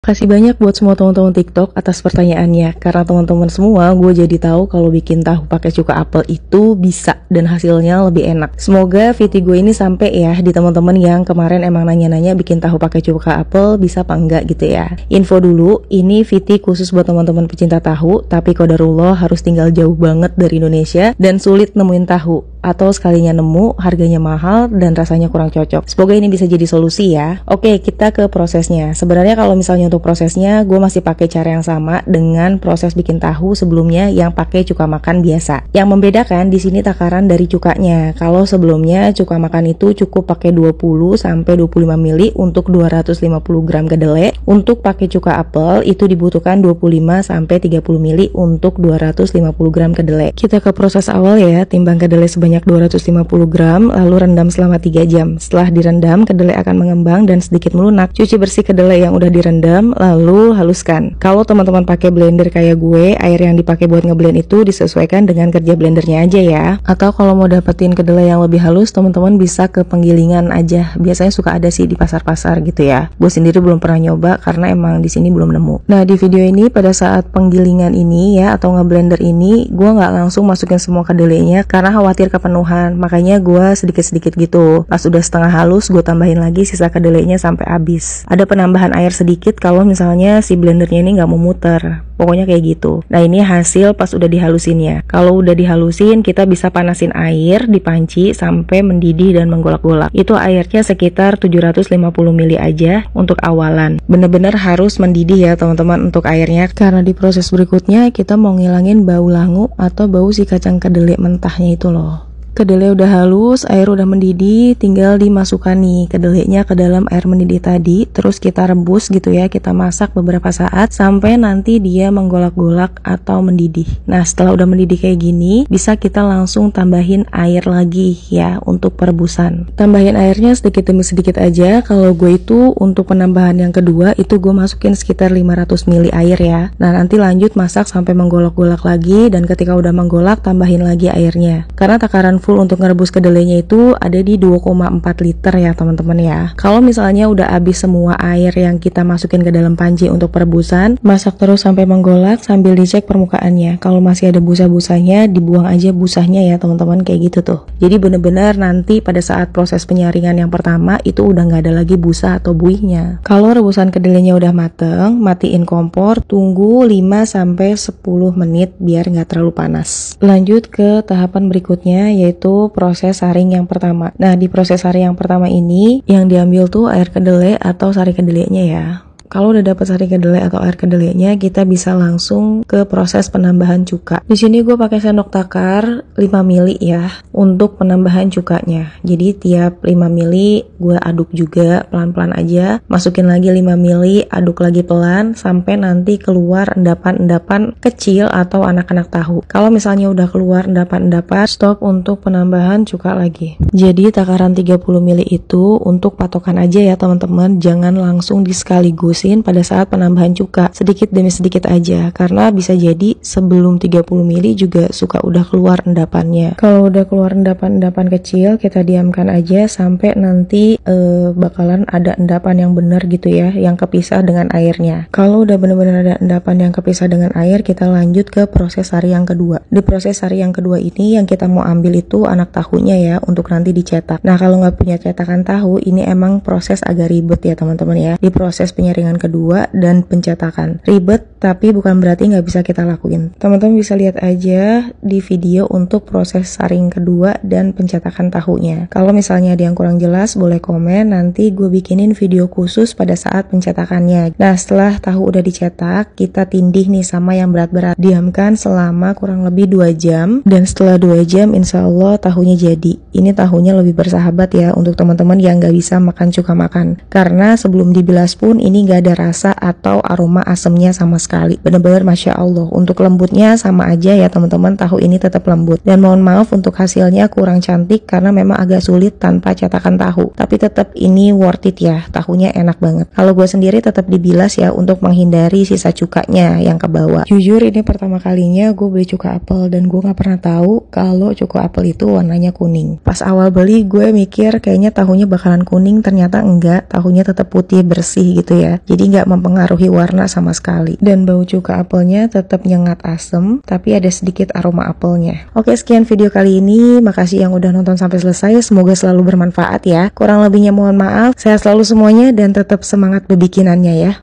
Kasih banyak buat semua teman-teman TikTok atas pertanyaannya. Karena teman-teman semua, gue jadi tahu kalau bikin tahu pakai cuka apel itu bisa dan hasilnya lebih enak. Semoga video gue ini sampai ya di teman-teman yang kemarin emang nanya-nanya bikin tahu pakai cuka apel bisa apa enggak gitu ya. Info dulu, ini video khusus buat teman-teman pecinta tahu, tapi qadarullah harus tinggal jauh banget dari Indonesia dan sulit nemuin tahu. Atau sekalinya nemu, harganya mahal dan rasanya kurang cocok. Semoga ini bisa jadi solusi ya. Oke, kita ke prosesnya. Sebenarnya kalau misalnya untuk prosesnya, gue masih pakai cara yang sama dengan proses bikin tahu sebelumnya yang pakai cuka makan biasa. Yang membedakan di sini takaran dari cukanya. Kalau sebelumnya cuka makan itu cukup pakai 20 sampai 25 mili untuk 250 gram kedelai. Untuk pakai cuka apel itu dibutuhkan 25 sampai 30 mili untuk 250 gram kedelai. Kita ke proses awal ya. Timbang kedelai sebanyak 250 gram, lalu rendam selama 3 jam. Setelah direndam, kedelai akan mengembang dan sedikit melunak. Cuci bersih kedelai yang udah direndam, lalu haluskan. Kalau teman-teman pakai blender kayak gue, air yang dipakai buat ngeblend itu disesuaikan dengan kerja blendernya aja ya. Atau kalau mau dapetin kedelai yang lebih halus, teman-teman bisa ke penggilingan aja. Biasanya suka ada sih di pasar-pasar gitu ya. Gue sendiri belum pernah nyoba karena emang di sini belum nemu. Nah, di video ini pada saat penggilingan ini ya atau ngeblender ini, gue nggak langsung masukin semua kedelainya karena khawatir kepenuhan, makanya gue sedikit-sedikit gitu. Pas udah setengah halus, gue tambahin lagi sisa kedelainya sampai habis. Ada penambahan air sedikit kalau misalnya si blendernya ini nggak mau muter. Pokoknya kayak gitu. Nah, ini hasil pas udah dihalusin ya. Kalau udah dihalusin, kita bisa panasin air di panci sampai mendidih dan menggolak-golak. Itu airnya sekitar 750 mili aja untuk awalan. Bener-bener harus mendidih ya teman-teman untuk airnya. Karena di proses berikutnya kita mau ngilangin bau langu atau bau si kacang kedelai mentahnya itu loh. Kedelai udah halus, air udah mendidih, tinggal dimasukkan nih kedelainya ke dalam air mendidih tadi, terus kita rebus gitu ya, kita masak beberapa saat sampai nanti dia menggolak-golak atau mendidih. Nah, setelah udah mendidih kayak gini, bisa kita langsung tambahin air lagi ya untuk perebusan. Tambahin airnya sedikit demi sedikit aja. Kalau gue itu untuk penambahan yang kedua itu gue masukin sekitar 500 ml air ya. Nah, nanti lanjut masak sampai menggolak-golak lagi, dan ketika udah menggolak tambahin lagi airnya. Karena takaran full untuk ngerebus kedelainya itu ada di 2,4 liter ya teman-teman ya. Kalau misalnya udah habis semua air yang kita masukin ke dalam panci untuk perebusan, masak terus sampai menggolak sambil dicek permukaannya. Kalau masih ada busa-busanya, dibuang aja busanya ya teman-teman, kayak gitu tuh. Jadi bener-bener nanti pada saat proses penyaringan yang pertama itu udah nggak ada lagi busa atau buihnya. Kalau rebusan kedelainya udah mateng, matiin kompor, tunggu 5 sampai 10 menit biar nggak terlalu panas. Lanjut ke tahapan berikutnya yaitu proses saring yang pertama. Nah, di proses saring yang pertama ini yang diambil tuh air kedelai atau sari kedelainya ya. Kalau udah dapat sari kedelai atau air kedelainya, kita bisa langsung ke proses penambahan cuka. Di sini gue pakai sendok takar 5 mili ya untuk penambahan cukanya. Jadi tiap 5 mili gue aduk juga pelan-pelan aja. Masukin lagi 5 mili, aduk lagi pelan sampai nanti keluar endapan-endapan kecil atau anak-anak tahu. Kalau misalnya udah keluar endapan-endapan, stop untuk penambahan cuka lagi. Jadi takaran 30 mili itu untuk patokan aja ya teman-teman. Jangan langsung disekaligus pada saat penambahan cuka, sedikit demi sedikit aja, karena bisa jadi sebelum 30 mili juga suka udah keluar endapannya. Kalau udah keluar endapan-endapan kecil, kita diamkan aja sampai nanti bakalan ada endapan yang benar gitu ya, yang kepisah dengan airnya. Kalau udah benar-benar ada endapan yang kepisah dengan air, kita lanjut ke proses sari yang kedua. Di proses sari yang kedua ini yang kita mau ambil itu anak tahunya ya, untuk nanti dicetak. Nah, kalau nggak punya cetakan tahu, ini emang proses agak ribet ya teman-teman ya. Di proses penyaringan kedua dan pencetakan ribet, tapi bukan berarti nggak bisa kita lakuin. Teman-teman bisa lihat aja di video untuk proses saring kedua dan pencetakan tahunya. Kalau misalnya ada yang kurang jelas, boleh komen, nanti gue bikinin video khusus pada saat pencetakannya. Nah, setelah tahu udah dicetak, kita tindih nih sama yang berat-berat, diamkan selama kurang lebih 2 jam, dan setelah 2 jam insya Allah tahunya jadi. Ini tahunya lebih bersahabat ya untuk teman-teman yang nggak bisa makan cuka makan, karena sebelum dibilas pun ini nggak ada rasa atau aroma asemnya sama sekali. Bener-bener Masya Allah. Untuk lembutnya sama aja ya teman-teman, tahu ini tetap lembut. Dan mohon maaf untuk hasilnya kurang cantik karena memang agak sulit tanpa cetakan tahu, tapi tetap ini worth it ya, tahunya enak banget. Kalau gue sendiri tetap dibilas ya untuk menghindari sisa cukanya yang ke bawah. Jujur ini pertama kalinya gue beli cuka apel dan gue gak pernah tahu kalau cuka apel itu warnanya kuning. Pas awal beli gue mikir kayaknya tahunya bakalan kuning, ternyata enggak, tahunya tetap putih bersih gitu ya. jadi nggak mempengaruhi warna sama sekali. Dan bau cuka apelnya tetap nyengat asem, tapi ada sedikit aroma apelnya. Oke, sekian video kali ini. Makasih yang udah nonton sampai selesai. Semoga selalu bermanfaat ya. Kurang lebihnya mohon maaf. Sehat selalu semuanya dan tetap semangat berbikinannya ya.